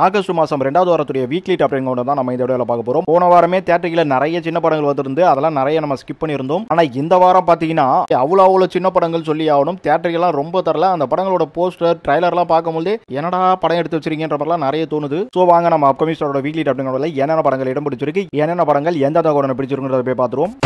August மாதம் 2வது வாரத்துடைய weekly top 10 தான் நம்ம இந்த வீடியோவில் பார்க்க போகிறோம். போன வாரமே தியேட்டரில் நிறைய சின்ன படங்கள் வந்திருந்து அதெல்லாம் நிறைய நம்ம ஸ்கிப் பண்ணியிருந்தோம். ஆனால் இந்த வாரம் பார்த்தீங்கன்னா அவ்வளோ சின்ன படங்கள் சொல்லி ஆகணும். தியேட்டரிலாம் ரொம்ப தரல. அந்த படங்களோட போஸ்டர் ட்ரைலர்லாம் பார்க்கும்போது என்னடா படம் எடுத்து வச்சிருக்கீங்கன்ற மாதிரிலாம் நிறைய தோணுது. ஸோ வாங்க நம்ம அப்கமிங் ஸ்டாரோட வீக்லி டாப் 10 என்னென்ன படங்கள் இடம் பிடிச்சிருக்கு, என்னென்ன படங்கள் எந்த தகவலை பிடிச்சிருக்குன்றத போய் பார்த்துருவோம்.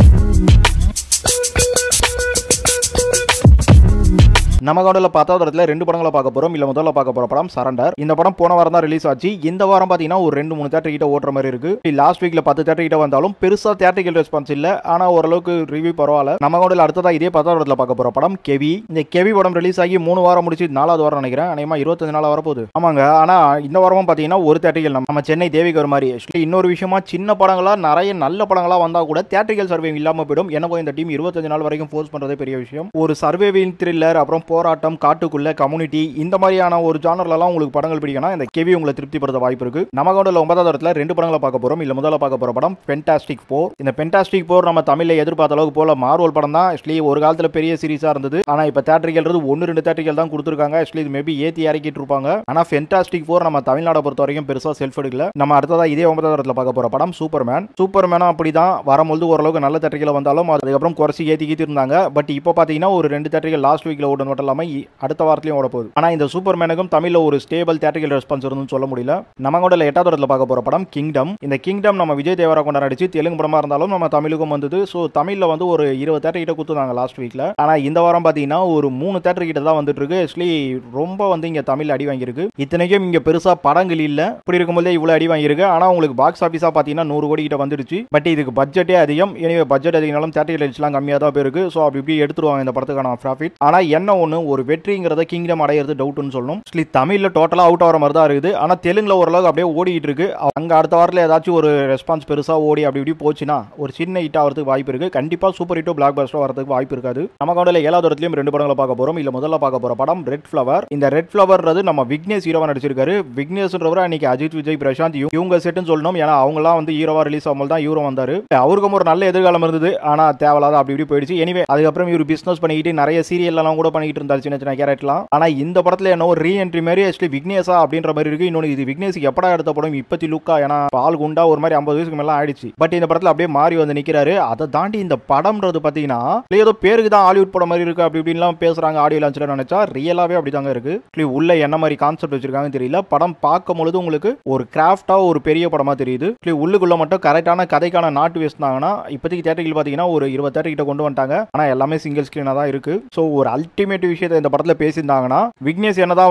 நம்ம கவுண்டர்ல 10வது இடத்துல 2 படங்களை பார்க்க போறோம். இல்ல முதல்ல பார்க்க போற படம் சரண்டர். இந்த படம் போன வாரம் தான் ரிலீஸ் ஆச்சு. இந்த வாரம் பாத்தீங்கன்னா ஒரு 2-3 தியேட்டர் கிட்ட ஓடுற மாதிரி இருக்கு. லாஸ்ட் வீக்ல 10 தியேட்டர் கிட்ட வந்தாலும் பெருசா தியேட்டரிக்கல் ரெஸ்பான்ஸ் இல்ல. ஆனா ஓரளவுக்கு ரிவ்யூ பரவாயில்ல. நம்ம கவுண்டர்ல அடுத்ததா இதே 10வது இடத்துல பார்க்க போற படம் கெவி. இந்த கெவி படம் ரிலீஸ் ஆகி 3 வாரம் முடிச்சு 4வது வாரம் நினைக்கிறேன். அநேகமா 25 நாள் வரப்போகுது. ஆமாங்க. ஆனா இந்த வாரமும் பாத்தீங்கன்னா ஒரு தியேட்டரிக்கல் நம்ம சென்னை தேவிக்கு ஒரு மாதிரி. இன்னொரு விஷயமா சின்ன படங்களா நிறைய நல்ல படங்களா வந்தா கூட தியேட்டரிக்கல் சர்வே இல்லாம போயிடும். எனக்கு இந்த டீம் 25 நாள் வரைக்கும் ஃபோர்ஸ் பண்றதே பெரிய விஷயம். ஒரு சர்வேவின் த்ரில்லர், அப்புறம் போராட்டம், காட்டு கம்யூனிட்டி, இந்த மாதிரியான ஒரு ஜானர்லாம் உங்களுக்கு படங்கள் பிடிக்கணும். இந்த கெவி உங்களை திருப்திப்படுத்த வாய்ப்பு இருக்கு. நம்ம கவுண்டர்ல 9வது இடத்துல 2 படங்களை பார்க்க போறோம். இல்ல முதல்ல பார்க்க போற படம் ஃபென்டாஸ்டிக் 4. இந்த ஃபென்டாஸ்டிக் 4 நம்ம தமிழ்ல எதிர்பார்த்த அளவுக்கு போல மார்வல் படம் தான். ஆக்சுவலி ஒரு காலத்துல பெரிய சீரிஸா இருந்தது. ஆனா இப்ப தியேட்டரிக்கல் 1-2 தியேட்டரிக்கல் தான் கொடுத்திருக்காங்க. ஆக்சுவலி இது மேபி ஏத்தி இறக்கிட்டு இருப்பாங்க. ஆனா ஃபென்டாஸ்டிக் 4 நம்ம தமிழ்நாட்டை பொறுத்த வரைக்கும் பெருசா செல்ஃப் எடுக்கல. நம்ம அடுத்ததா இதே 9வது இடத்துல பார்க்க போற படம் சூப்பர்மேன். சூப்பர்மேனும் அப்படிதான் வரும்போது ஓரளவுக்கு நல்ல தியேட்டரிக்கல் வந்தாலும் அதுக்கப்புறம் குறைச்சி ஏத்திக்கிட்டு இருந்தாங்க. பட் இப்போ பாத்தீங்கன்னா ஒரு 2 தியேட்டரிக்கல் லாஸ்ட் வீக்ல ஓடுறது மட்டும் இல்லாம அடுத்த வாரத்திலயும் ஓட போகுது. ஆனா இந்த சூப்பர்மேனுக்கும் தமிழ்ல ஒரு ஸ்டேபிள் தியேட்டரிக்கல் ரெஸ்பான்ஸ் இருந்துன்னு சொல்ல முடியல. நம்ம கூட 8வது இடத்துல பார்க்க போற படம் கிங்டம். இந்த கிங்டம் நம்ம விஜய் தேவரகொண்டா நடிச்சு தெலுங்கு படமா இருந்தாலும் நம்ம தமிழுக்கும் வந்தது. சோ தமிழ்ல ஒரு 20 தியேட்டர் கிட்ட குத்துனாங்க லாஸ்ட் வீக்ல. ஆனா இந்த வாரம் பாத்தீங்கன்னா ஒரு 3 தியேட்டர் கிட்ட தான் வந்துட்டு இருக்கு. ஆக்சுவலி ரொம்ப இங்க தமிழ் அடி வாங்கியிருக்கு. இத்தனைக்கும் இங்க பெருசா படங்கள் இல்ல. இப்படி இருக்கும்போது இவ்வளவு அடி வாங்கியிருக்கு. ஆனா உங்களுக்கு பாக்ஸ் ஆபீஸா பாத்தீங்கன்னா 100 கோடி கிட்ட வந்துடுச்சு. பட் இதுக்கு பட்ஜெட்டே அதிகம். எனவே பட்ஜெட் அதிகனாலும் தியேட்டர் ரைட்ஸ்லாம் கம்மியா தான் போயிருக்கு. சோ அப்படி எடுத்துருவாங்க இந்த படத்துக்கான ப்ராஃபிட். ஆனா என்ன ஒண்ணு, ஒரு வெற்றிங்கிறத கிங்டம் அடையிறது டவுட்னு சொல்லணும். தமிழ்ல டோட்டலா அவுட் ஆகிற மாதிரி தான் இருக்குது. ஆனா தெலுங்குல ஓரளவுக்கு அப்படியே ஓடிட்டு இருக்கு. அங்க அடுத்த வாரத்தில் ஏதாச்சும் ஒரு ரெஸ்பான்ஸ் பெருசா ஓடி அப்படி போச்சுன்னா ஒரு சின்ன ஹிட் ஆகிறதுக்கு வாய்ப்பு இருக்கு. கண்டிப்பா சூப்பர் ஹிட்டோ பிளாக் பஸ்டர் வரதுக்கு வாய்ப்பு இருக்காது. நம்ம கவுண்டர்ல 7வது இடத்துலயும் 2 படங்களை பார்க்க போறோம். இல்ல முதல்ல பார்க்க போற படம் ரெட் ஃபிளவர். இந்த ரெட் ஃபிளவர்ன்றது நம்ம விக்னேஷ் ஹீரோவா நடிச்சிருக்காரு. விக்னேஷ்ன்றவர் அன்னைக்கு அஜித், விஜய், பிரசாந்த் இவங்க செட்னு சொல்லணும். ஏன்னா அவங்கலாம் ஹீரோவா ரிலீஸ் ஆகும்போது தான் ஹீரோ வந்தாரு. அவருக்கும் ஒரு நல்ல எதிர்காலம் இருந்தது. ஆனா தேவையில்லாத அப்படி போயிடுச்சு. எனிவே அதுக்கப்புறம் இவர் பிசினஸ் பண்ணிக்கிட்டு நிறைய சீரியல் எல்லாம் கூட பண்ணிட்டு இருந்தாரு, சின்ன சின்ன கேரக்டர்லாம். ஆனா இந்த படத்துல என்ன ஒரு ரீஎன்ட்ரி மாதிரி ஆக்சுவலி விக்னேஷா அப்படின்ற மாதிரி இருக்கு. இன்னொன்று இது விக்னேஷுக்கு எப்படா எடுத்த படம் இப்பத்தி லுக்கா, ஏன்னா பால் குண்டா ஒரு மாதிரி 50 வயசுக்கு மேல ஆயிடுச்சு. பட் இந்த படத்துல அப்படியே மாறி நிக்கிறாரு. அதை தாண்டி இந்த படம்ன்றது பாத்தீங்கன்னா ஏதோ பேருக்கு தான் ஹாலிவுட் படம் மாதிரி இருக்கு அப்படி இப்படின்லாம் பேசுறாங்க ஆடியோ லான்ச்ல. நினைச்சா ரியலாவே அப்படிதாங்க இருக்கு. உள்ள என்ன மாதிரி கான்செப்ட் வச்சிருக்காங்கன்னு தெரியல. படம் பார்க்கும் பொழுது உங்களுக்கு ஒரு கிராஃப்டா ஒரு பெரிய படமா தெரியுது. உள்ளுக்குள்ள மட்டும் கரெக்டான கதைக்கான நாட்டு வேஸ்ட்னாங்கன்னா இப்போதைக்கு தியேட்டரில் பாத்தீங்கன்னா ஒரு 20 தியேட்டர் கிட்ட கொண்டு வந்துட்டாங்க. ஆனா எல்லாமே சிங்கிள் ஸ்கிரீனா தான் இருக்கு. சோ ஒரு அல்டிமேட் விஷயத்தை இந்த படத்துல பேசியிருந்தாங்கன்னா விக்னேஷ் என்னதான்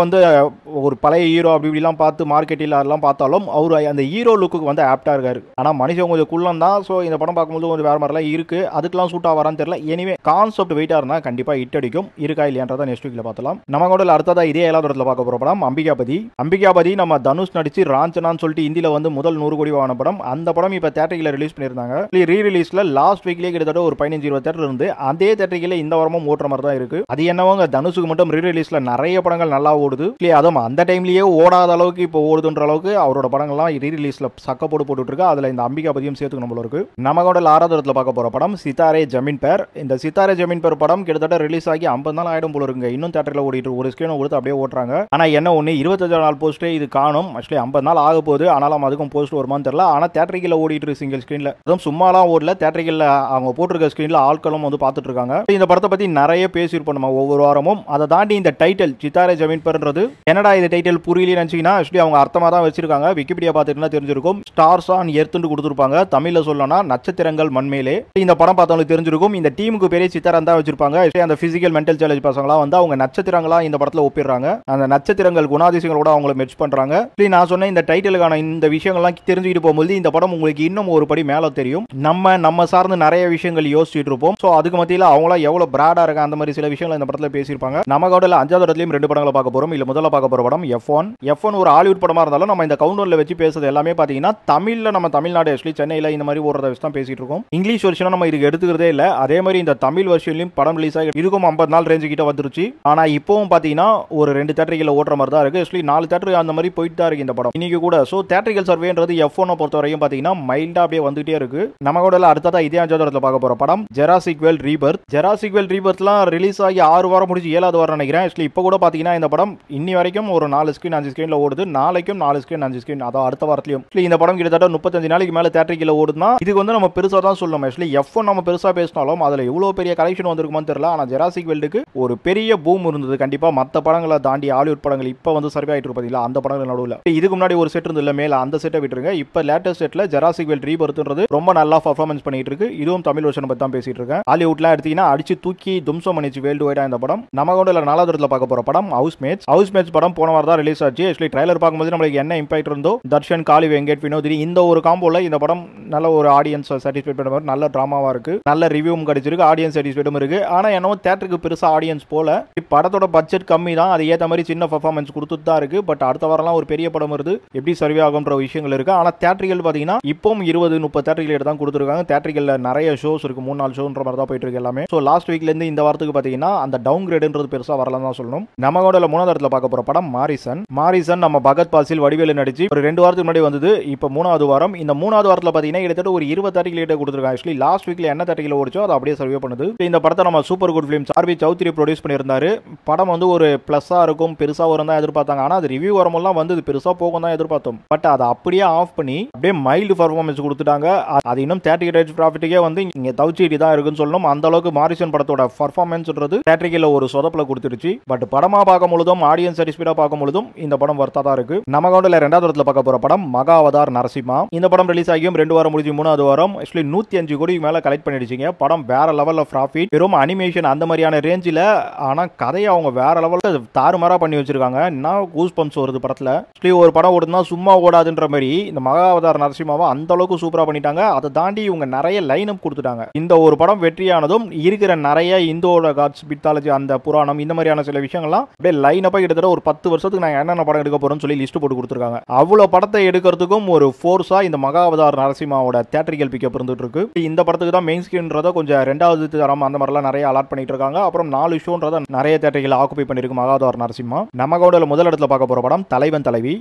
ஒரு பழைய ஹீரோ அப்படி இப்படிலாம் பார்த்து மார்க்கெட்டில் அதெல்லாம் பார்த்தாலும் அவர் அந்த ஹீரோ லுக்கு ஆப்டா இருக்காரு. ஆனா மனுஷன் கொஞ்சம் குள்ளம் தான். ஸோ இந்த படம் பார்க்கும்போது கொஞ்சம் வேற மாதிரிலாம் இருக்கு. அதுக்கெல்லாம் சூட் ஆகிறான்னு தெரியல. எனிவே கான்செப்ட் வெயிட்டா இருந்தா கண்டிப்பா ஹிட் அடிக்கும். இருக்கா இல்லையான்றதை நெக்ஸ்ட் வீக்ல பார்த்தலாம். நம்ம கூட அடுத்ததா இதே 7வது இடத்துல பார்க்க போற படம் அம்பிகாபதி. அம்பிகாபதி நம்ம தனுஷ் நடிச்சு ராஞ்சனான்னு சொல்லிட்டு இந்தியில முதல் 100 கோடி வாங்கின படம். அந்த படம் இப்ப தியேட்டரில் ரிலீஸ் பண்ணியிருந்தாங்க. ரீ ரிலீஸ்ல லாஸ்ட் வீக்லேயே கிட்டத்தட்ட ஒரு 15-20 தியேட்டர் இருந்து அதே தியேட்டரில் இந்த வாரமும் ஓட்டுற மாதிரி தான் இருக்கு. அது என்னவங்க தனுஷுக்கு மட்டும் ரீ ரிலீஸ்ல நிறைய படங்கள் நல்லா ஓடுது. அதுவும் அந்த டைம்லயே ஓடாத அளவுக்கு இப்போ ஓடுதுன்ற அளவுக்கு அவரோட படங்கள்லாம் ரீ ரிலீஸ்ல சக்க போட்டு இருக்கு. அதுல இந்த அம்பிகாபதியும் சேர்த்துக்கணும் போல இருக்கு. நம்ம கூட 6வது இடத்துல பார்க்க போற படம் சித்தாரே ஜமீன் பேர். இந்த சித்தாரே ஜமீன் பேர் படம் கிட்டத்தட்ட ரிலீஸ் ஆகி 50 நாள் ஆயிடும் போல இருக்குங்க. இன்னும் தியேட்டர்ல ஓடிட்டு ஒரு ஸ்கிரீன் கொடுத்து அப்படியே ஓட்டுறாங்க. ஆனா என்ன ஒண்ணு 25 நாள் போஸ்டே இது காணும். ஆக்சுவலி 50 நாள் ஆக போகுது. ஆனாலும் அதுக்கும் போஸ்ட் வருமான்னு தெரியல. ஆனா தியேட்டரிக்கல் ஓடிட்டு இருக்கு சிங்கிள் ஸ்கிரீன்ல. அதுவும் சும்மாலாம் ஓடல. தியேட்டரிக்கல் அவங்க போட்டிருக்க ஸ்கிரீன்ல ஆட்களும் பார்த்துட்டு இருக்காங்க. இந்த படத்தை பத்தி நிறைய பேசியிருப்போம் நம்ம ஒவ்வொரு வாரமும். அதை தாண்டி இந்த டைட்டில் சித்தாரே ஜமீன் பேர்ன்றது என்னடா இது டைட்டில் புரியல நினைச்சீங்கன்னா ஆக்சுவலி அவங்க அர்த்தமா தான் வச்சிருக்காங்க. விக்கிபீடியா பார்த்துட்டு தெரிஞ்சிருக்கும். ஸ்டார்ஸ் ஆன் எர்த்னு கொடுத்துருப்பாங்க. தமிழ்ல சொல்லணும்னா நட்சத்திரங்கள் மண்மேலே. இந்த படம் பார்த்தவங்களுக்கு தெரிஞ்சிருக்கும். இந்த டீமுக்கு பெரிய சித்தாரம் தான் வச்சிருப்பாங்க. அந்த பிசிக்கல் மென்டல் சேலஞ்ச் பசங்களா அவங்க நட்சத்திரங்களா இந்த படத்துல ஒப்பிடுறாங்க. அந்த நட்சத்திரங்கள் குணாதிசயங்களோட அவங்கள மெர்ஜ் பண்றாங்க. நான் சொன்ன இந்த டைட்டிலுக்கான இந்த விஷயங்கள்லாம் தெரிஞ்சுக்கிட்டு போகும்போது இந்த படம் உங்களுக்கு இன்னும் ஒரு படி மேல தெரியும். நம்ம சார்ந்து நிறைய விஷயங்கள் யோசிச்சுட்டு இருப்போம். சோ அதுக்கு மத்தியில அவங்களா எவ்வளவு பிராடா இருக்காங்க அந்த மாதிரி சில விஷயங்கள் இந்த படத்துல பேசியிருப்பாங்க. நம்ம கவுண்டர்ல 5வது இடத்துலயும் 2 படங்களை பார்க்க போறோம். இல்ல முதல்ல பார்க்க போற படம் F1 ஒரு ஹாலிவுட் படமா இருந்தாலும் நம்ம இந்த கவுண்டர்ல வச்சு பேசுறது எல்லாமே பாத்தீங்கன்னா தமிழ்ல நம்ம தமிழ்நாடு ஆக்சுவலி சென்னையில இந்த மாதிரி ஓடுறத வச்சு தான் பேசிட்டு இருக்கோம். இங்கிலீஷ் வெர்ஷன் நம்ம இதுக்கு எடுத்துக்கிறதே இல்ல. அதே மாதிரி இந்த தமிழ் வெர்ஷன்லயும் படம் ரிலீஸ் ஆகி இருக்கும் 50 நாள் ரேஞ்சு கிட்ட வந்துருச்சு. ஆனா இப்பவும் பாத்தீங்கன்னா ஒரு 2 தியேட்டரிக்கல் ஓட்டுற மாதிரி தான் இருக்கு. ஆக்சுவலி 4 தியேட்டர் அந்த மாதிரி போயிட்டு தான் இருக்கு இந்த படம் இன்னைக்கு கூட. சோ தியேட்டரிக்கல் சர்வேன்றது F1 பொறுத்த வரைக்கும் பாத்தீங்கன்னா மைல்டா அப்படியே வந்துட்டே இருக்கு. நம்ம கூட அடுத்ததா இதே 5வது இடத்துல பார்க்க போற படம் Jurassic World Rebirth. Jurassic World ரீபர்த்லாம் ரிலீஸ் ஆகி 6 வாரம் வாரம் முடிஞ்சு 7வது வாரம் நினைக்கிறேன். ஆக்சுவலி இப்போ கூட பார்த்தீங்கன்னா இந்த படம் இன்னி வரைக்கும் ஒரு 4 ஸ்க்ரீன் 5 ஸ்க்ரீனில் ஓடுது. நாளைக்கும் 4 ஸ்க்ரீன் 5 ஸ்க்ரீன், அதான் அடுத்த வாரத்திலையும். இந்த படம் கிட்டத்தட்ட 35 நாளைக்கு மேலே தேட்டரில் ஓடுதுன்னா இதுக்கு வந்து நம்ம பெருசாக தான் சொல்லணும். ஆக்சுவலி F1 நம்ம பெருசாக பேசினாலும் அதில் எவ்வளோ பெரிய கலெக்ஷன் வந்திருக்குமான்னு தெரியல. ஆனால் ஜெராசிக் வேர்ல்டுக்கு ஒரு பெரிய பூம் இருந்தது கண்டிப்பாக. மற்ற படங்களை தாண்டி ஹாலிவுட் படங்கள் இப்போ வந்து சர்வே ஆகிட்டு இருப்பதில்லை அந்த படங்கள் நடுவில். இதுக்கு முன்னாடி ஒரு செட் இருந்தது மேலே, அந்த செட்டை விட்டுருங்க. இப்போ லேட்டஸ்ட் செட்டில் ஜெராசிக் வேர்ல்ட் ரீபர்த்ன்றது ரொம்ப நல்லா பர்ஃபார்மன்ஸ் பண்ணிட்டு இருக்கு. இதுவும் தமிழ் வருஷன் பற்றி தான் பேசிட்டு இருக்கேன். ஹாலிவுட்லாம் எடுத்தீங்கன்னா அடிச்சு தூக்கி தும்சம் பண்ணிச்சு வேர்ல்டு வைடா இந்த படம். நம்ம கூட 4வது இடத்துல பார்க்க போற படம் ஹவுஸ்மேட்ஸ் படம் போன வாரம் தான் ரிலீஸ் ஆச்சு. ஆக்சுவலி ட்ரைலர் பார்க்கும்போது நம்மளுக்கு என்ன இம்பாக்ட் இருந்தோ, தர்ஷன், காளி வெங்கட், வினோதினி இந்த ஒரு காம்போல இந்த படம் நல்ல ஒரு ஆடியன்ஸ் சாட்டிஸ்ஃபை பண்ண மாதிரி நல்ல டிராமாவா இருக்கு. நல்ல ரிவ்யூவும் கிடைச்சிருக்கு, ஆடியன்ஸ் சாட்டிஸ்ஃபைடும் இருக்கு. ஆனா என்னவோ தியேட்டருக்கு பெருசா ஆடியன்ஸ் போல. படத்தோட பட்ஜெட் கம்மி தான், அது ஏற்ற மாதிரி சின்ன பர்ஃபார்மன்ஸ் கொடுத்துட்டு தான் இருக்கு. பட் அடுத்த வாரம்லாம் ஒரு பெரிய படம் வருது, எப்படி சர்வே ஆகும்ன்ற விஷயங்கள் இருக்கு. ஆனா தியேட்டர்கள் பாத்தீங்கன்னா இப்பவும் 20-30 தியேட்டர்கள் தான் கொடுத்துருக்காங்க. தியேட்டர்கள் நிறைய ஷோஸ் இருக்கு, 3-4 ஷோன்ற மாதிரி தான் போயிட்டு இருக்கு எல்லாமே. ஸோ லாஸ்ட் வீக்ல இருந்து இந்த வாரத்துக்கு பாத்தீங்கன்னா அந்த டவுன் கிரேடுன்றது பெருசா வரலாம் தான் சொல்லணும். நம்ம கூட 3வது இடத்துல பார்க்க போற படம் மாரிசன் நம்ம பகத் பாசில் வடிவேலு நடிச்சு ஒரு 2 வாரத்துக்கு முன்னாடி வந்தது. இப்போ 3வது வாரம். இந்த 3வது வாரத்தில் பாத்தீங்கன்னா கிட்டத்தட்ட ஒரு 20 தேட்டர்கள் கொடுத்துருக்காங்க. ஆக்சுவலி லாஸ்ட் வீக்ல என்ன தேட்டர்கள் ஓடிச்சோ அதை அப்படியே சர்வே பண்ணுது. இந்த படத்தை நம்ம super good films RB Choudary produce பண்ணியிருந்தாரு. படம் வந்து ஒரு பிளஸ்ஸா இருக்கும், பெருசா வரும் தான் எதிர்பார்த்தாங்க. ஆனா அது ரிவ்யூ வரும்போது வந்து பெருசா போகும் தான் எதிர்பார்த்தோம். பட் அதை அப்படியே ஆஃப் பண்ணி அப்படியே மைல்டு பர்ஃபார்மன்ஸ் கொடுத்துட்டாங்க. அது இன்னும் தேட்டரிக்கல் ப்ராஃபிட்டுக்கே வந்து இங்க தவிச்சிட்டு தான் இருக்குன்னு சொல்லணும். அந்த அளவுக்கு மாரிசன் படத்தோட பர்ஃபார்மன்ஸ்ன்றது தேட்டரிக்கல் ஒரு சொதப்பல கொடுத்துருச்சு. பட் படமா பார்க்கும் பொழுதும் ஆடியன்ஸ் சாட்டிஸ்ஃபைடா பார்க்கும் பொழுதும் இந்த படம் வர்த்தா தான் இருக்கு. நம்ம கவுண்டல 2வது இடத்துல பார்க்க போற படம் மகாவதார் நரசிம்மா. இந்த படம் ரிலீஸ் ஆகியும் 2 வாரம் முடிஞ்சு 3வது வாரம். ஆக்சுவலி 105 கோடி மேல கலெக்ட் பண்ணிடுச்சிங்க. படம் வேற லெவல்ல ப்ராஃபிட், வெறும் அனிமேஷன் அந்த மாதிரியான ரேஞ்சில். ஆனா கதையை அவங்க வேற லெவல்ல தாறுமாறா பண்ணி வச்சிருக்காங்க. நான் கூஸ் பம்ப்ஸ் வருது படத்துல. ஆக்சுவலி ஒரு படம் ஓடுனா சும்மா ஓடாதுன்ற மாதிரி இந்த மகாவதார் நரசிம்மாவை அந்த அளவுக்கு சூப்பரா பண்ணிட்டாங்க. அதை தாண்டி இவங்க நிறைய லைன் அப் கொடுத்துட்டாங்க. இந்த ஒரு படம் வெற்றியானதும் இருக்கிற நிறைய இந்தோட காட்ஸ் பித்தாலஜி அந்த புராணம் இந்த மாதிரியான சில விஷயங்கள்லாம் அப்படியே லைன் அப்பா கிட்டத்தட்ட ஒரு 10 வருஷத்துக்கு நாங்கள் என்னென்ன படம் எடுக்க போறோம்னு சொல்லி லிஸ்ட் போட்டு கொடுத்துருக்காங்க. அவ்வளோ படத்தை எடுக்கிறதுக்கும் ஒரு ஃபோர்ஸா இந்த மகாவதார் நரசிம்மாவோட தேட்டரிக்கல் பிக்கப் இருந்துட்டு இருக்கு. இந்த படத்துக்கு தான் மெயின் ஸ்கிரீன்றத கொஞ்சம் 2வது தரம் அந்த மாதிரிலாம் நிறைய அலாட் பண்ணிட்டு இருக்காங்க. அப்புறம் 4 ஷோன்றத நிறைய தேட்டரிகள் ஆக்குபை பண்ணிருக்கு மகாவதார் நரசிம்மா. நம்ம கூட முதல் இடத்துல பார்க்க போற படம் தலைவன் தலைவி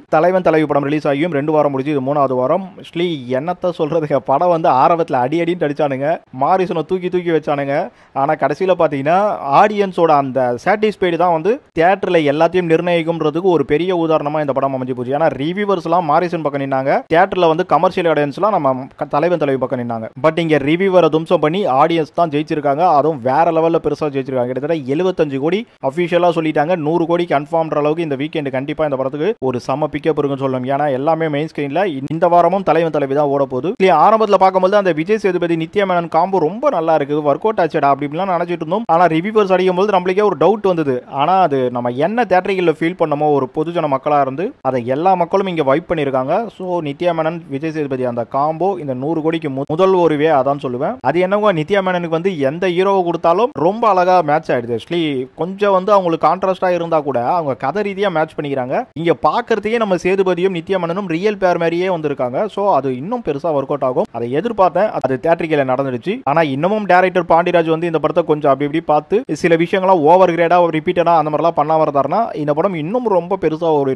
படம் ரிலீஸ் ஆகியும் 2 வாரம் முடிஞ்சு இது 3வது வாரம். ஆக்சுவலி என்னத்த சொல்றதுங்க, படம் வந்து ஆரம்பத்தில் அடின்னு அடிச்சானுங்க, மாரிசனை தூக்கி வச்சானுங்க. ஆனா கடைசியில பாத்தீங்கன்னா ஆடியன்ஸோட அந்த சாட்டிஸ்ஃபைடு தான் வந்து தியேட்டர்ல எல்லாத்தையும் நிர்ணயிக்கும்ன்றதுக்கு ஒரு பெரிய உதாரணமா இந்த படம் அமைஞ்சு போச்சு. ஏன்னா ரிவ்யூவர்ஸ் எல்லாம் மாரிசன் பக்கம் நின்னாங்க, தியேட்டர்ல வந்து கமர்ஷியல் ஆடியன்ஸ் எல்லாம் நம்ம தலைவி பக்கம் நின்னாங்க. பட் இங்க ரிவ்யூவரை தும்சம் பண்ணி ஆடியன்ஸ் தான் ஜெயிச்சிருக்காங்க. அதுவும் வேற லெவல்ல பெருசா ஜெயிச்சிருக்காங்க. கிட்டத்தட்ட 75 கோடி அபிஷியலா சொல்லிட்டாங்க. 100 கோடி கன்ஃபார்ம்ன்ற அளவுக்கு இந்த வீக்கெண்ட் கண்டிப்பா இந்த படத்துக்கு ஒரு செம பிக்கப் இருக்குன்னு சொல்லணும். ஏன்னா எல்லாமே மெயின் ஸ்கிரீன்ல இந்த வாரமும் தலைவி தான் ஓட போகுது. ஆரம்பத்தில் பார்க்கும்போது அந்த விஜய் சேதுபதி நித்யா மேனன் காம்போ ரொம்ப நல்லா இருக்கு, ஒர்க் அவுட் ஆச்சுடா அப்படிலாம் நினைச்சிட்டு இருந்தோம். ஆனா ரிவ்யூவர்ஸ் அடிக்கும் போது நம்மளுக்கே ஒரு டவுட் வந்தது. ஆனா அது நம்ம என்ன தியேட்டரில் ஃபீல் பண்ணமோ ஒரு பொதுஜன மக்களா இருந்து அதை எல்லா மக்களும் இங்க வைப் பண்ணிருக்காங்க. ஸோ நித்யா மேனன் விஜய் சேதுபதி அந்த காம்போ இந்த 100 கோடிக்கு முதல் ஒருவே அதான் சொல்லுவேன். அது என்னவோ நித்யா மேனனுக்கு வந்து எந்த ஹீரோவை கொடுத்தாலும் ரொம்ப அழகா மேட்ச் ஆயிடுது. ஆக்சுவலி கொஞ்சம் வந்து அவங்களுக்கு கான்ட்ராஸ்டா இருந்தா கூட அவங்க கதை ரீதியா மேட்ச் பண்ணிக்கிறாங்க. இங்க பாக்குறதுக்கே நம்ம சேதுபதியும் நித்யா மேனனும் ரியல் பேர் மாதிரியே வந்திருக்காங்க. ஸோ அது இன்னும் பெருசா ஒர்க் அவுட் ஆகும். அதை எதிர்பார்த்தேன், அது தியேட்டரிக்கல நடந்துடுச்சு. ஆனா இன்னமும் டைரக்டர் பாண்டிராஜ் வந்து இந்த படத்தை கொஞ்சம் அப்படி இப்படி பார்த்து சில விஷயங்கள்லாம் ஓவர் கிரேடா ரிப்பீட்டடா அந்த மாதிரிலாம் பண்ணாம இருந்தாருன்னா இந்த படம் இன்னும் ரொம்ப பெருசா ஓடி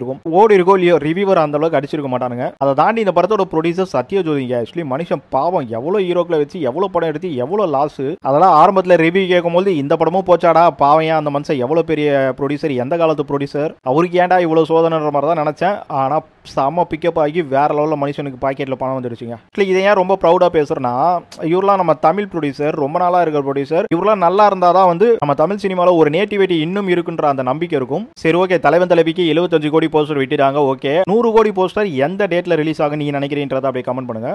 இருக்கோ இல்லையோ ரிவ்யூவர் அந்த அளவுக்கு அடிச்சிருக்க மாட்டானுங்க. அதை தாண்டி இந்த படத்தோட ப்ரொடியூசர் சத்யஜோதிங்க. ஆக்சுவலி மனுஷன் பாவம் எவ்வளவு ஹீரோக்களை வச்சு எவ்வளவு படம் எடுத்து எவ்வளவு லாஸ். அதெல்லாம் ஆரம்பத்தில் ரிவ்யூ கேட்கும்போது இந்த படமும் போச்சாடா பாவையா, அந்த மனுஷன் எவ்வளவு பெரிய ப்ரொடியூசர், எந்த காலத்து ப்ரொடியூசர், அவருக்கு ஏன்டா இவ்வளவு சோதனைன்ற மாதிரி தான் நினைச்சேன். ஆனா செம்ம பிக்கப் ஆகி வேற லெவலில் மனுஷனுக்கு பாக்கெட்ல பணம் வந்துடுச்சுங்க. இதை ஏன் ரொம்ப ப்ரௌடா பேசுறேன்னா, இவரெல்லாம் நம்ம தமிழ் ப்ரொடியூசர், ரொம்ப நாளா இருக்கிற ப்ரொடியூசர், இவரெல்லாம் நல்லா இருந்தாதான் வந்து நம்ம தமிழ் சினிமாவில் ஒரு நேட்டிவிட்டி இன்னும் இருக்குன்ற அந்த நம்பிக்கை இருக்கும். சரி ஓகே, தலைவிக்கு 75 கோடி போஸ்டர் விட்டுட்டாங்க. ஓகே, 100 கோடி போஸ்டர் எந்த டேட்ல ரிலீஸ் ஆகும் நீங்க நினைக்கிறீன்றத அப்படியே கமெண்ட் பண்ணுங்க.